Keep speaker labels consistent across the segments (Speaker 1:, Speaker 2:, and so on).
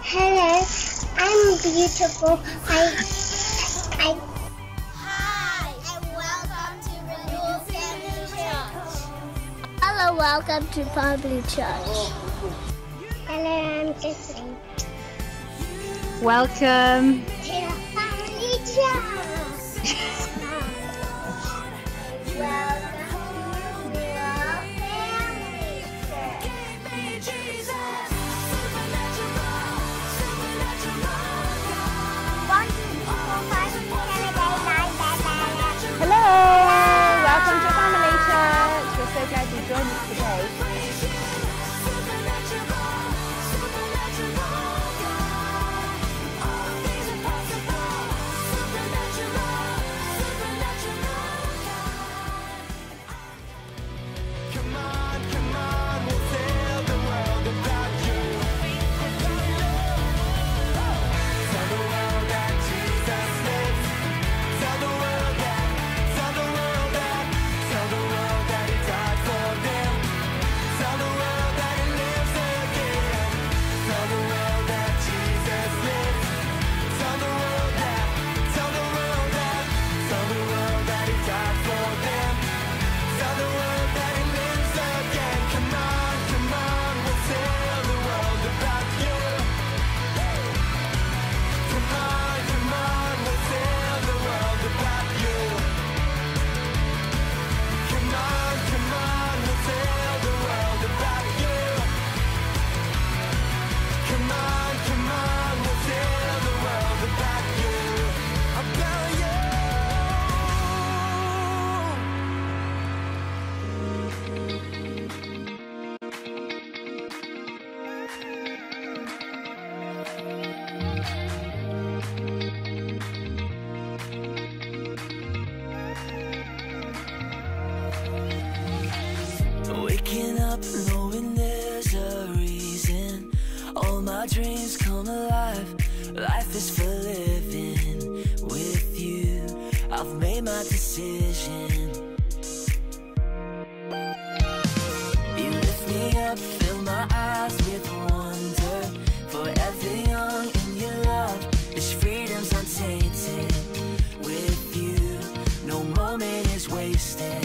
Speaker 1: Hello, I'm beautiful.
Speaker 2: Hi, and welcome to Renewal Family Church.
Speaker 1: Hello, welcome to Family Church. Hello, I'm Tiffany.
Speaker 3: Welcome
Speaker 1: To the Family Church. Welcome to Renewal Family Church. 1, 2, 3, 4, 5, 6, 7, 8, 9, 10, 11.
Speaker 3: Hello, welcome to Family Church. We're so glad you joined us today.
Speaker 4: Waking up knowing there's a reason. All my dreams come alive. Life is for living with you. I've made my decision. You lift me up, fill my eyes with wonder. Forever young in your love. This freedom's untainted. With you, no moment is wasted.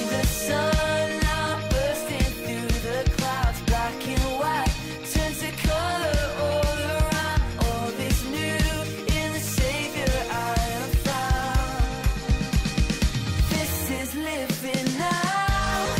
Speaker 4: The sun now bursting through the clouds, black and white turns to color all around. All is new in the Savior I have found. This is living now.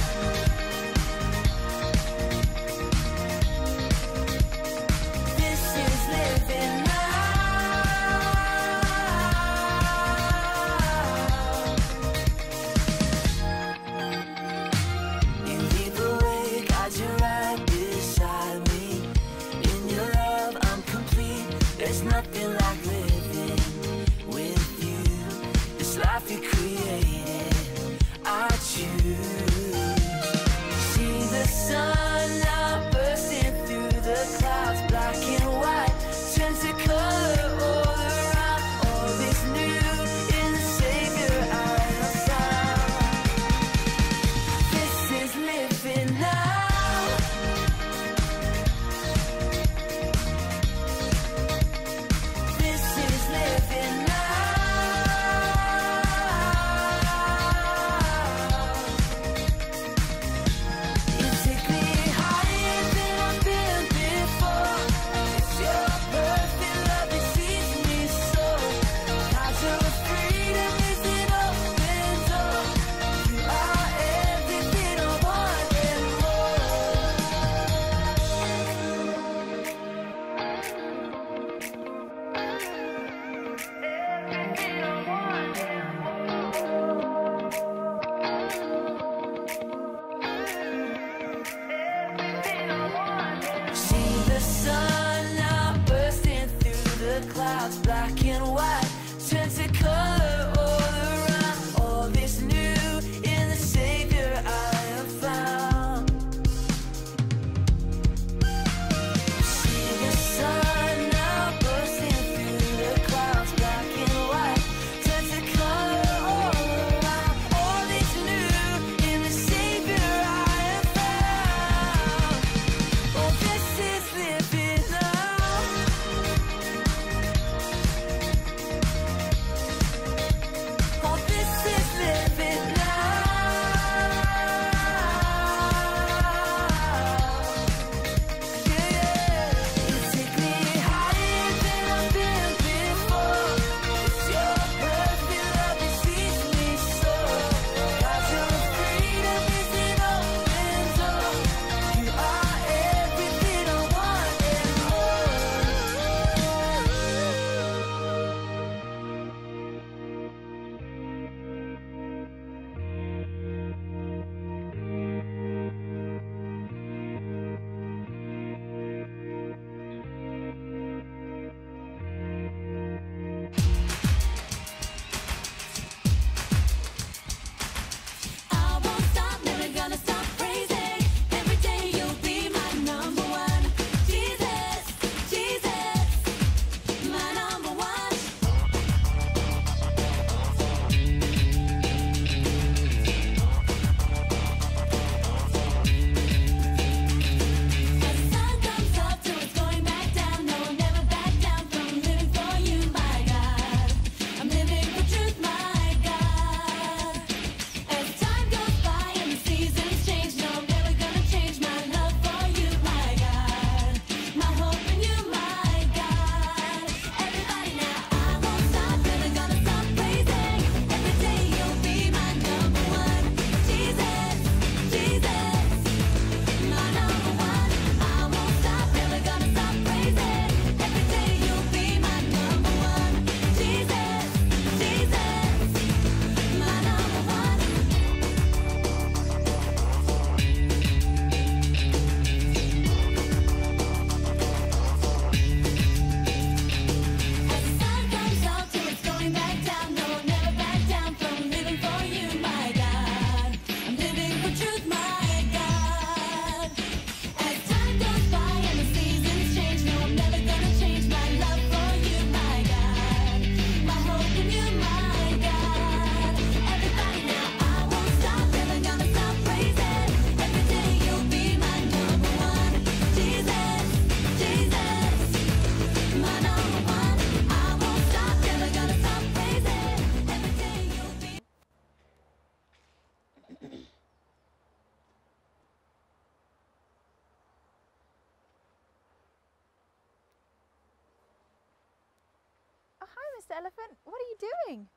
Speaker 3: Mr. Elephant. What are you doing?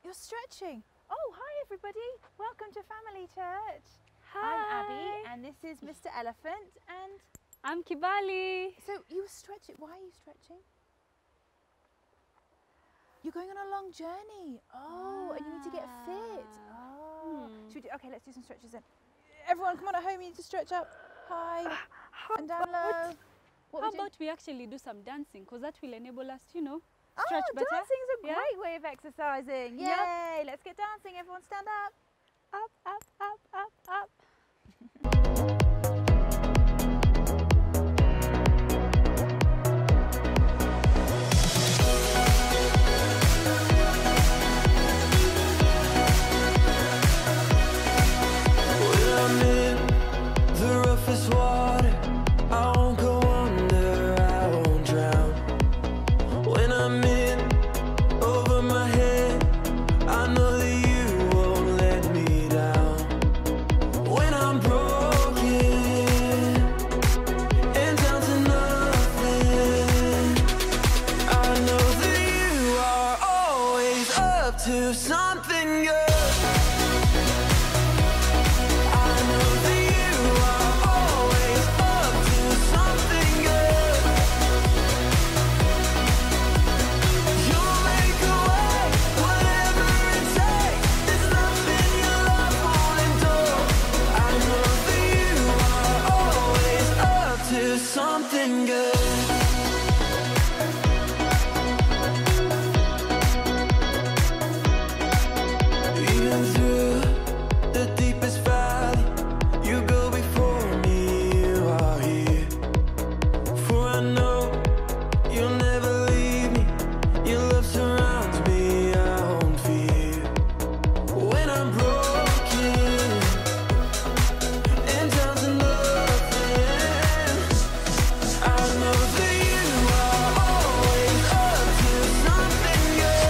Speaker 3: You're stretching. Oh, hi everybody. Welcome to Family Church.
Speaker 5: Hi.
Speaker 3: I'm Abby and this is Mr. Elephant and...
Speaker 5: I'm Kibali.
Speaker 3: So you were stretching. Why are you stretching? You're going on a long journey. Oh, and you need to get fit. Oh. Should we do, okay, let's do some stretches then. Everyone, come on at home, you need to stretch up. High and down low.
Speaker 5: How about we actually do some dancing, because that will enable us to, stretch better.
Speaker 3: Dancing is a great way of exercising. Yay,
Speaker 5: Yep.
Speaker 3: let's get dancing. Everyone stand up.
Speaker 5: Up, up, up, up, up.
Speaker 4: To something good. I know that you are always up to something good. You'll make a way, whatever it takes. There's nothing your love won't endure. I know that you are always up to something good. Through the deepest valley, you go before me, you are here. For I know you'll never leave me, your love surrounds me, I won't fear. When I'm broken and down to nothing, I know that you are always up to something good.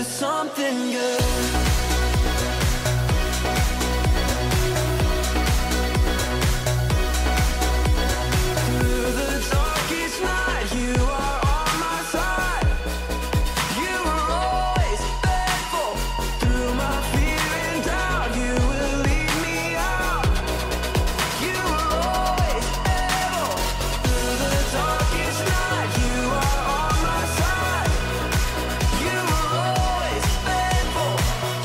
Speaker 4: Something good. Through the darkest night, you are on my side. You were always faithful. Through my fear and doubt, you will lead me out. You were always able. Through the darkest night, you are on my side. You were always faithful.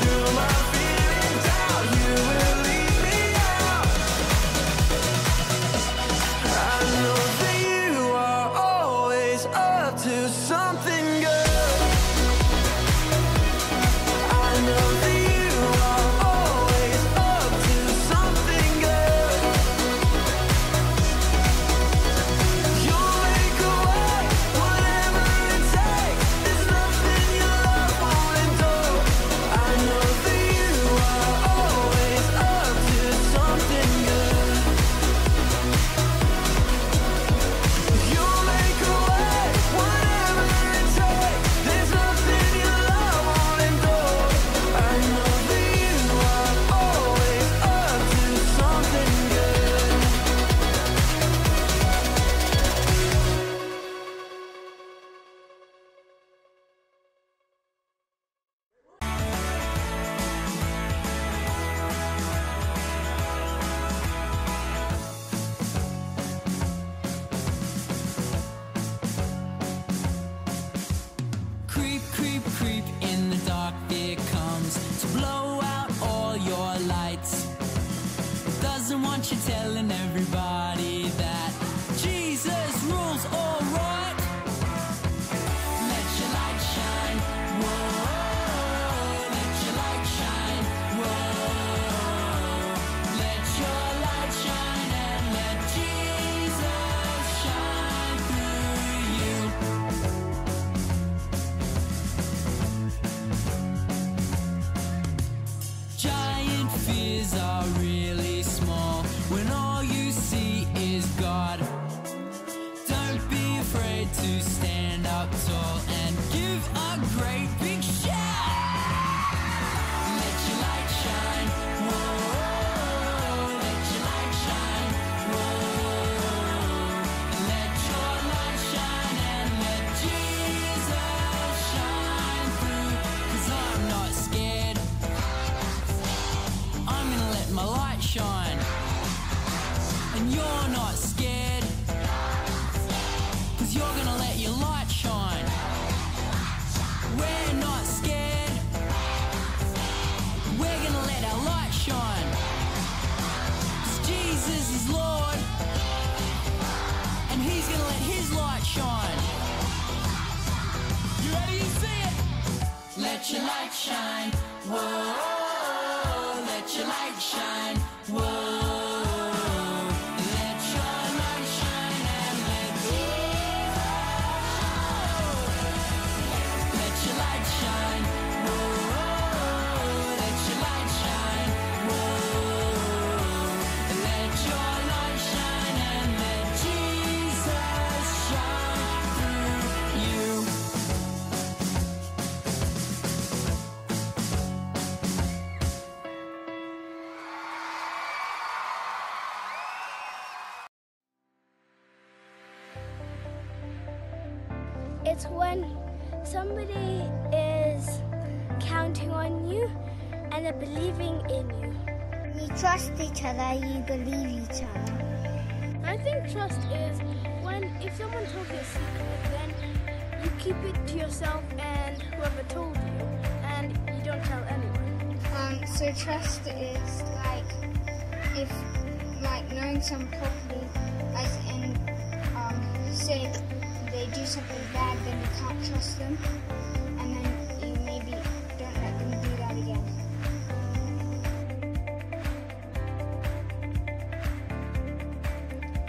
Speaker 4: Through my fear and doubt, you will lead me out. I know that you are always up to something good. I know that you are always up to something good. You'll make a way, whatever it takes. There's nothing your love won't endure. I know that you are always up to something good. You'll make a way, whatever it takes. There's nothing your love won't endure. I know that you are always up to something good. Creep, creep, creep in the dark, fear comes to blow out all your lights. Doesn't want you telling everybody that Jesus rules all right. Let your light shine, whoa. Let your light shine, whoa. Let your light shine and let Jesus shine through you. Giant fears are really small when all up tall and give a great big shout. Let your light shine, whoa, let your light shine, whoa. Let your light shine and let Jesus shine through. 'Cause I'm not scared, I'm gonna let my light shine. And you're not scared, 'cause you're gonna let your light shine. We're not scared, we're gonna let our light shine. 'Cause Jesus is Lord, and He's gonna let His light shine. You ready to see it? Let your light shine, whoa, let your light shine, whoa.
Speaker 1: It's when somebody is counting on you and they're believing in you.
Speaker 2: You trust each other, you believe each other.
Speaker 1: I think trust is when if someone tells you a secret, then you keep it to yourself and whoever told you, and you don't tell anyone.
Speaker 2: So trust is like if knowing someone properly, as in say they do something bad, then you can't trust them, and then you maybe don't let them do that again.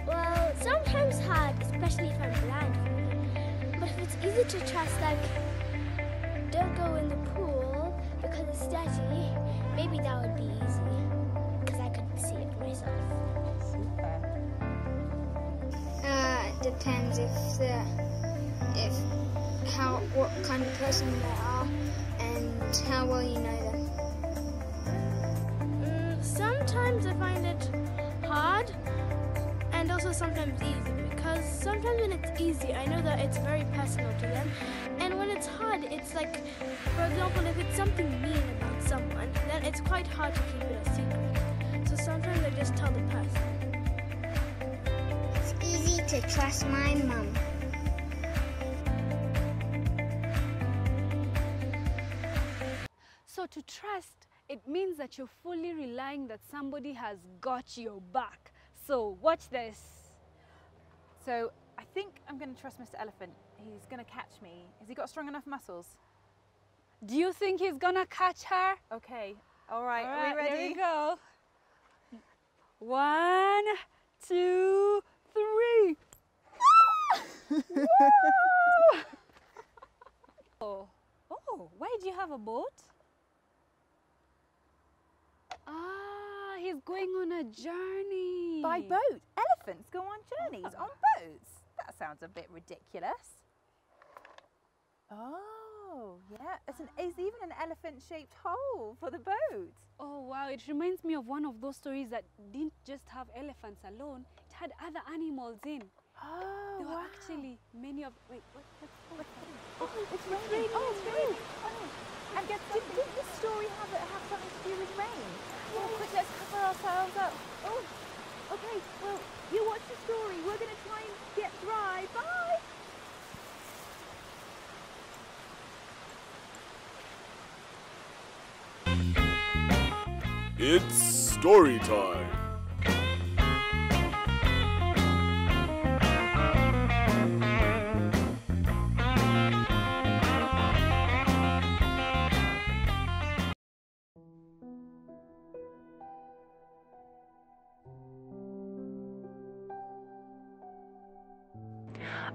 Speaker 1: Well, sometimes hard, especially if I'm blind. But if it's easy to trust, like don't go in the pool because it's dirty, maybe that would be easy because I couldn't see it myself.
Speaker 2: Depends what kind of person they are and how well you know them.
Speaker 1: Sometimes I find it hard and also sometimes easy, because sometimes when it's easy I know that it's very personal to them, and when it's hard it's like, for example, if it's something mean about someone, then it's quite hard to keep it a secret. So sometimes I just tell the person.
Speaker 2: It's easy to trust my mum.
Speaker 5: So to trust, it means that you're fully relying that somebody has got your back. So watch this.
Speaker 3: So I think I'm going to trust Mr. Elephant. He's going to catch me. Has he got strong enough muscles?
Speaker 5: Do you think he's gonna catch her?
Speaker 3: Okay, all right,
Speaker 5: All
Speaker 3: are
Speaker 5: right,
Speaker 3: we ready?
Speaker 5: here we go. 1, 2, 3. Oh, why do you have a boat? Ah, he's going on a journey.
Speaker 3: By boat? Elephants go on journeys on boats? That sounds a bit ridiculous. Oh, yeah. There's even an elephant-shaped hole for the boat.
Speaker 5: Oh wow, it reminds me of one of those stories that didn't just have elephants alone, it had other animals in.
Speaker 3: Oh,
Speaker 5: There were
Speaker 3: wow.
Speaker 5: actually many of, wait, what's
Speaker 3: Oh, it's raining. Oh, it's raining. Oh. And did this story have something to do with rain? Oh, quick, let's cover ourselves up. Oh, okay. Well, you watch the story. We're going to try and get dry. Bye.
Speaker 6: It's story time.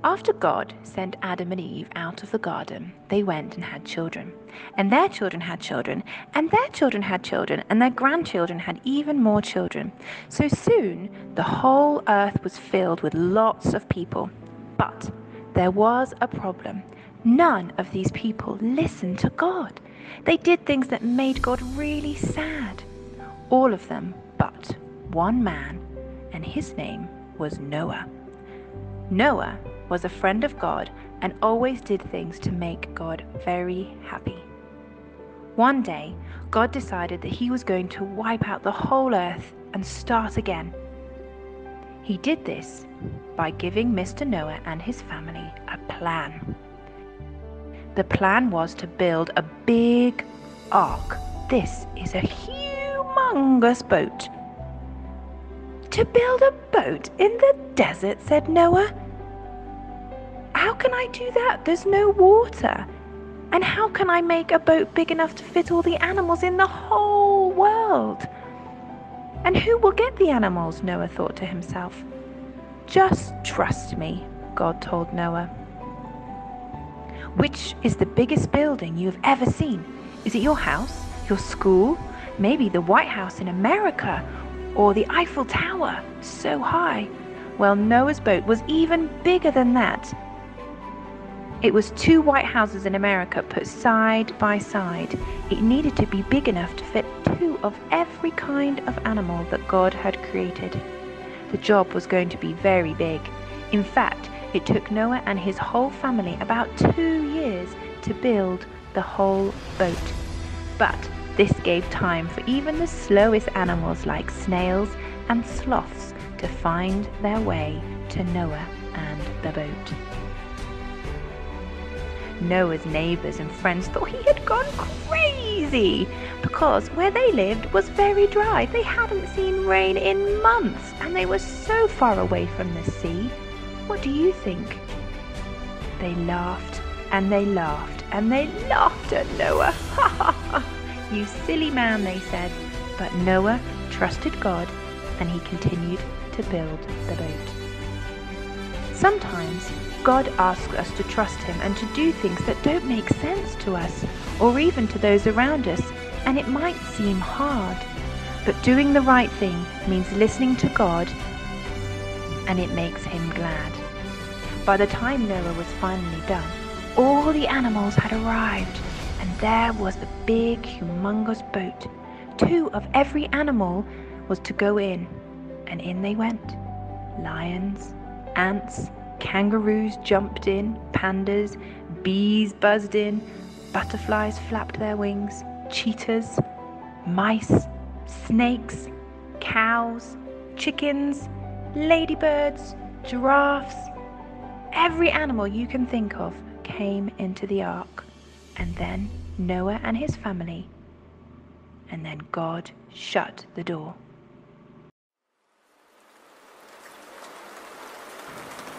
Speaker 7: After God sent Adam and Eve out of the garden, they went and had children. And their children had children, and their children had children, and their grandchildren had even more children. So soon the whole earth was filled with lots of people. But there was a problem. None of these people listened to God. They did things that made God really sad. All of them but one man, and his name was Noah. Noah was a friend of God and always did things to make God very happy. One day, God decided that he was going to wipe out the whole earth and start again. He did this by giving Mr. Noah and his family a plan. The plan was to build a big ark. This is a humongous boat. To build a boat in the desert, said Noah. How can I do that? There's no water. And how can I make a boat big enough to fit all the animals in the whole world? And who will get the animals? Noah thought to himself. Just trust me, God told Noah. Which is the biggest building you've ever seen? Is it your house, your school, maybe the White House in America, or the Eiffel Tower, so high? Well, Noah's boat was even bigger than that. It was 2 White Houses in America put side by side. It needed to be big enough to fit 2 of every kind of animal that God had created. The job was going to be very big. In fact, it took Noah and his whole family about 2 years to build the whole boat. But this gave time for even the slowest animals like snails and sloths to find their way to Noah and the boat. Noah's neighbors and friends thought he had gone crazy because where they lived was very dry. They hadn't seen rain in months and they were so far away from the sea. What do you think? They laughed and they laughed and they laughed at Noah. Ha ha ha! You silly man, they said. But Noah trusted God and he continued to build the boat. Sometimes God asks us to trust him and to do things that don't make sense to us or even to those around us, and it might seem hard. But doing the right thing means listening to God, and it makes him glad. By the time Noah was finally done, all the animals had arrived, and there was the big, humongous boat. 2 of every animal was to go in, and in they went. Lions, ants, kangaroos jumped in, pandas, bees buzzed in, butterflies flapped their wings, cheetahs, mice, snakes, cows, chickens, ladybirds, giraffes. Every animal you can think of came into the ark. And then Noah and his family. And then God shut the door.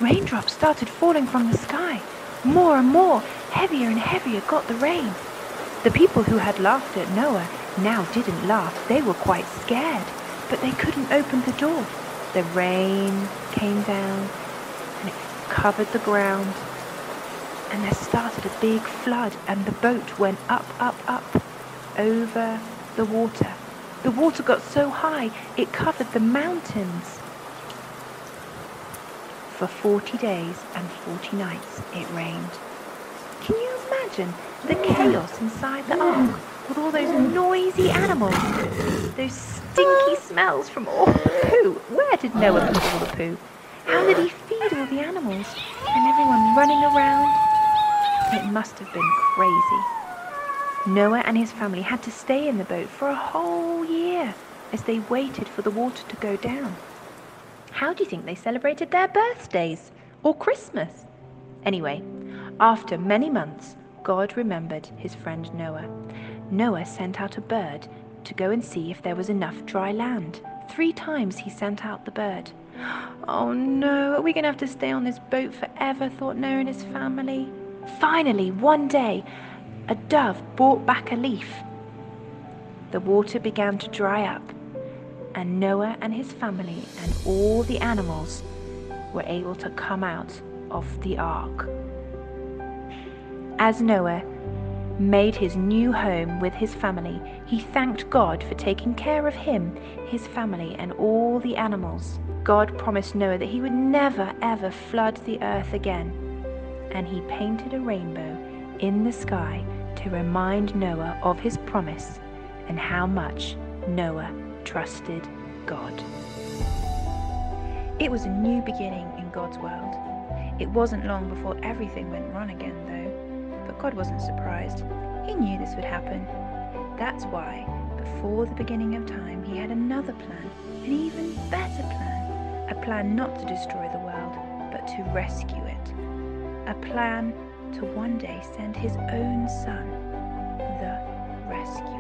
Speaker 7: Raindrops started falling from the sky. More and more, heavier and heavier got the rain. The people who had laughed at Noah now didn't laugh. They were quite scared, but they couldn't open the door. The rain came down and it covered the ground. And there started a big flood and the boat went up, up, up over the water. The water got so high it covered the mountains. For 40 days and 40 nights it rained. Can you imagine the chaos inside the ark with all those noisy animals? Those stinky smells from all the poo. Where did Noah put all the poo? How did he feed all the animals? And everyone running around? It must have been crazy. Noah and his family had to stay in the boat for a whole year as they waited for the water to go down. How do you think they celebrated their birthdays or Christmas? Anyway, after many months, God remembered his friend Noah. Noah sent out a bird to go and see if there was enough dry land. 3 times he sent out the bird. Oh no, are we going to have to stay on this boat forever, thought Noah and his family. Finally, one day, a dove brought back a leaf. The water began to dry up, and Noah and his family and all the animals were able to come out of the ark. As Noah made his new home with his family, he thanked God for taking care of him, his family, and all the animals. God promised Noah that he would never ever flood the earth again. and he painted a rainbow in the sky to remind Noah of his promise and how much Noah trusted God. It was a new beginning in God's world. It wasn't long before everything went wrong again, though. But God wasn't surprised. He knew this would happen. That's why, before the beginning of time, he had another plan, an even better plan. A plan not to destroy the world, but to rescue it. A plan to one day send his own son, the rescuer.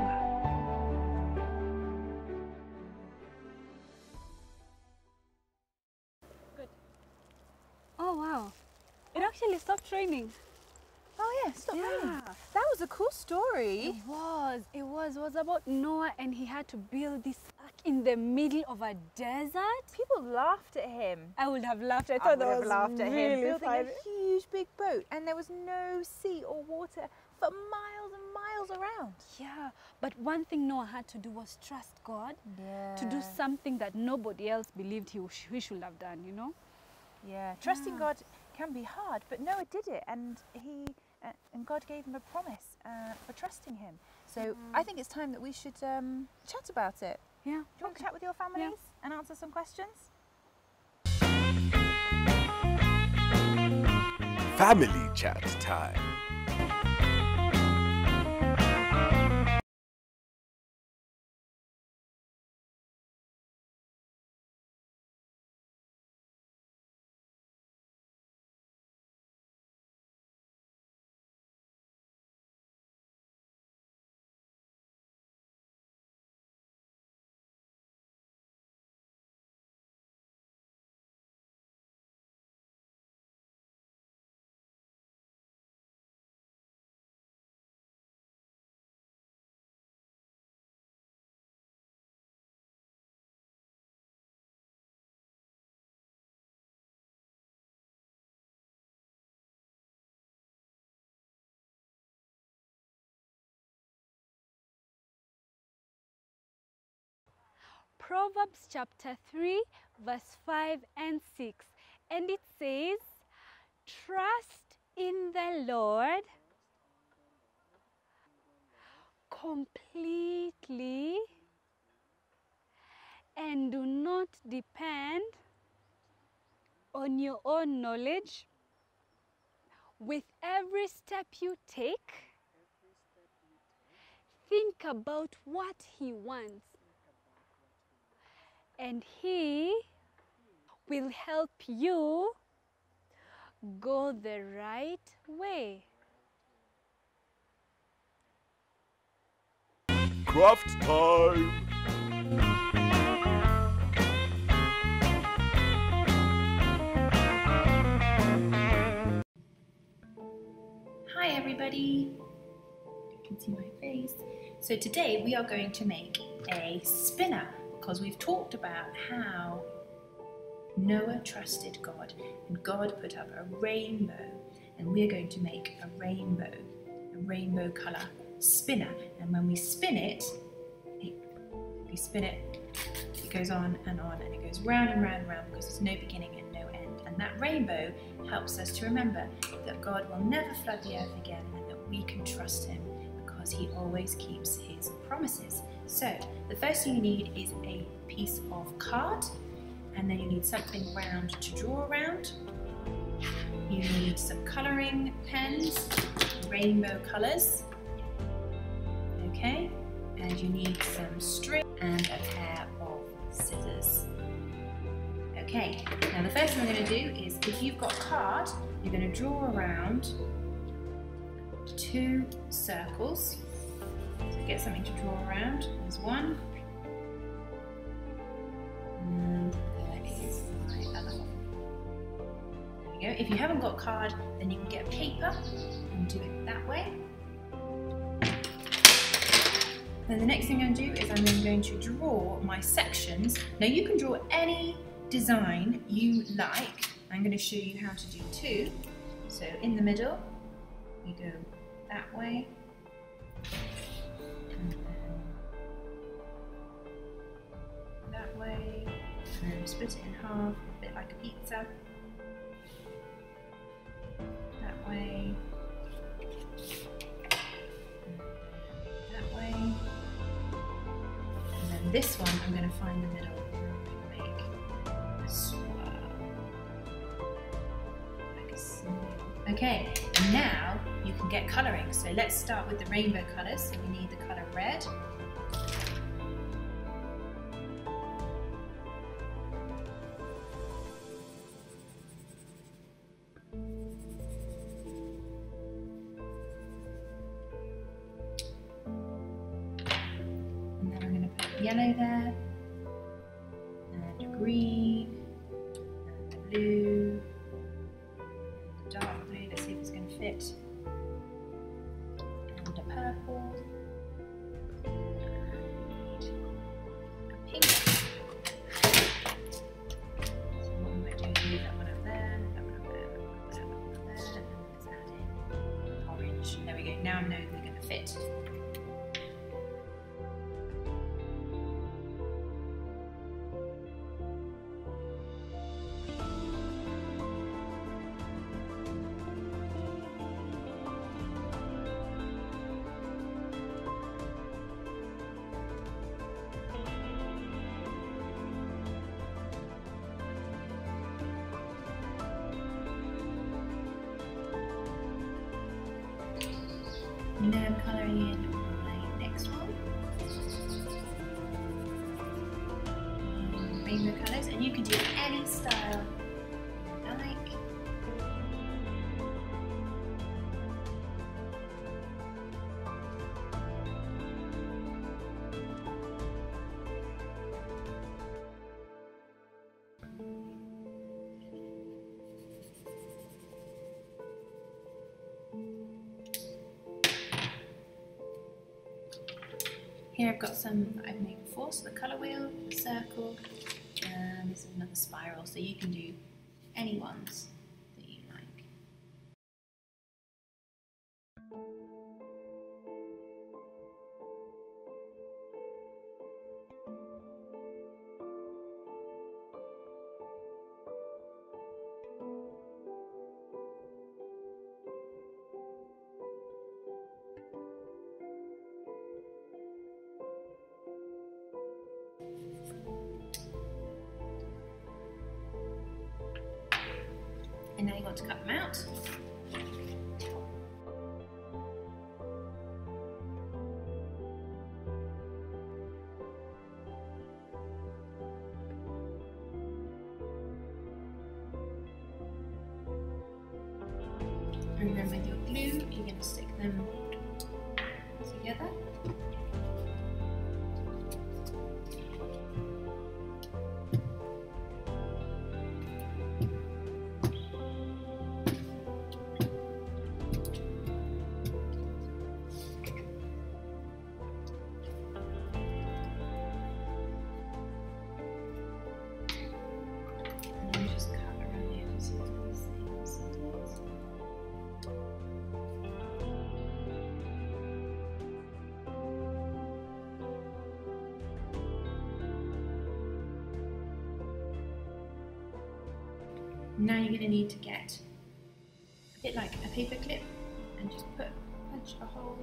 Speaker 5: Oh wow, it actually stopped raining.
Speaker 3: Oh yeah, stop raining.
Speaker 5: Yeah.
Speaker 3: That was a cool story.
Speaker 5: It was about Noah, and he had to build this ark in the middle of a desert.
Speaker 3: People laughed at him.
Speaker 5: I would have laughed. I
Speaker 3: I
Speaker 5: thought
Speaker 3: would
Speaker 5: that
Speaker 3: have
Speaker 5: was
Speaker 3: laughed at him
Speaker 5: really
Speaker 3: building
Speaker 5: funny.
Speaker 3: a huge big boat, and there was no sea or water for miles and miles around.
Speaker 5: Yeah, but one thing Noah had to do was trust God
Speaker 3: Yeah.
Speaker 5: to do something that nobody else believed he should have done, you know?
Speaker 3: Yeah, trusting God can be hard, but Noah did it, and and God gave him a promise for trusting him. So I think it's time that we should chat about it.
Speaker 5: Yeah.
Speaker 3: Do you want to chat with your families and answer some questions?
Speaker 6: Family chat time.
Speaker 5: Proverbs chapter 3, verse 5 and 6. And it says, trust in the Lord completely and do not depend on your own knowledge. With every step you take, think about what He wants, and He will help you go the right way.
Speaker 6: Craft time.
Speaker 8: Hi everybody, you can see my face. So today we are going to make a spinner because we've talked about how Noah trusted God and God put up a rainbow, and we're going to make a rainbow colour spinner, and when we spin it, it goes on and it goes round and round and round because there's no beginning and no end. And that rainbow helps us to remember that God will never flood the earth again and that we can trust Him because He always keeps His promises. So the first thing you need is a piece of card, and then you need something round to draw around. You need some colouring pens, rainbow colours, okay, and you need some string and a pair of scissors. Okay, now the first thing we're going to do is, if you've got a card, you're going to draw around 2 circles. So get something to draw around. There's one, and there is my other one. There we go. If you haven't got a card, then you can get paper and do it that way. Then the next thing I'm going to do is I'm then going to draw my sections. Now you can draw any design you like. I'm going to show you how to do 2. So in the middle, you go that way, and then that way, and then split it in half, a bit like a pizza. That this one, I'm going to find the middle and make a swirl. Like a snail. Okay, and now you can get colouring. So let's start with the rainbow colours. So we need the colour red. And then I'm going to put yellow there, and a green, and a blue, and a dark blue. Let's see if it's going to fit. And a purple, and a pink. So what I might do is move that one up there, that one up there, that one up there, that one up there, and then let's add in orange. There we go. Now I know they're going to fit. And now I'm colouring in my next one. Rainbow colours, and you can do any style you like. Here I've got some that I've made before, so the colour wheel, the circle, and this is another spiral, so you can do any ones that you like. And now you want to cut them out. And then with your glue, you're going to stick them together. Now you're going to need to get a bit like a paper clip and just punch a hole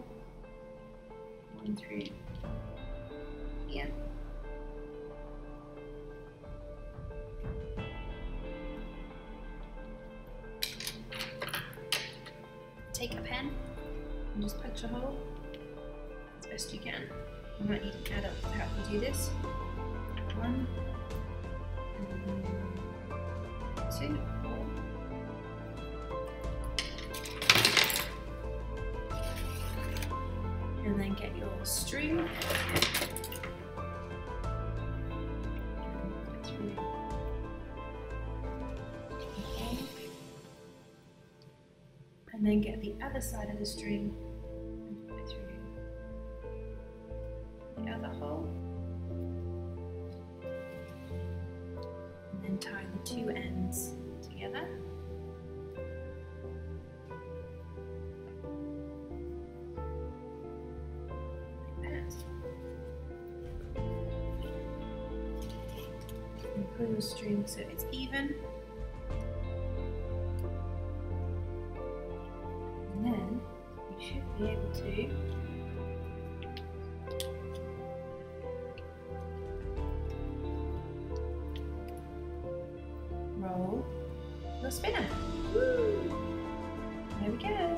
Speaker 8: one through here. Take a pen and just punch a hole as best you can. You might need an adult to help you do this. One, and 2, 4. And then get your string and put it through. Okay. And then get the other side of the string and put it through the other hole. And then tie the two ends together. And pull your string so it's even. And then you should be able to roll your spinner. Woo! There we go.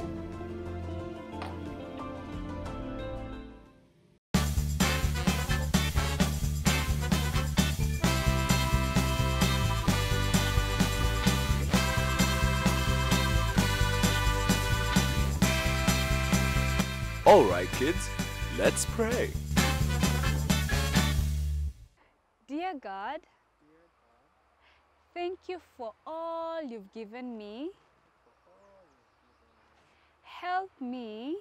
Speaker 6: All right, kids, let's pray.
Speaker 5: Dear God, thank you for all you've given me. Help me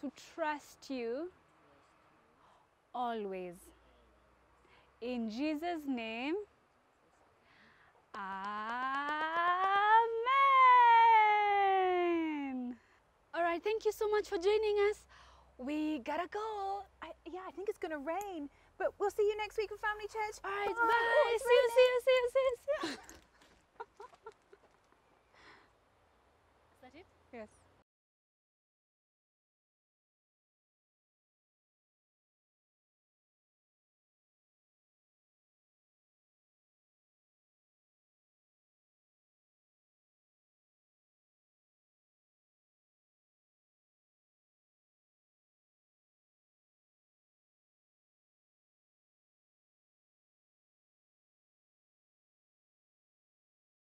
Speaker 5: to trust you always. In Jesus' name, Amen. All right, thank you so much for joining us. We gotta go.
Speaker 3: Yeah, I think it's going to rain, but we'll see you next week for Family Church.
Speaker 5: All right,
Speaker 3: Bye.
Speaker 5: bye.
Speaker 3: Oh, it's
Speaker 5: See you, see
Speaker 3: raining.
Speaker 5: you, see you, see you, see you. Is that it?
Speaker 3: Yes.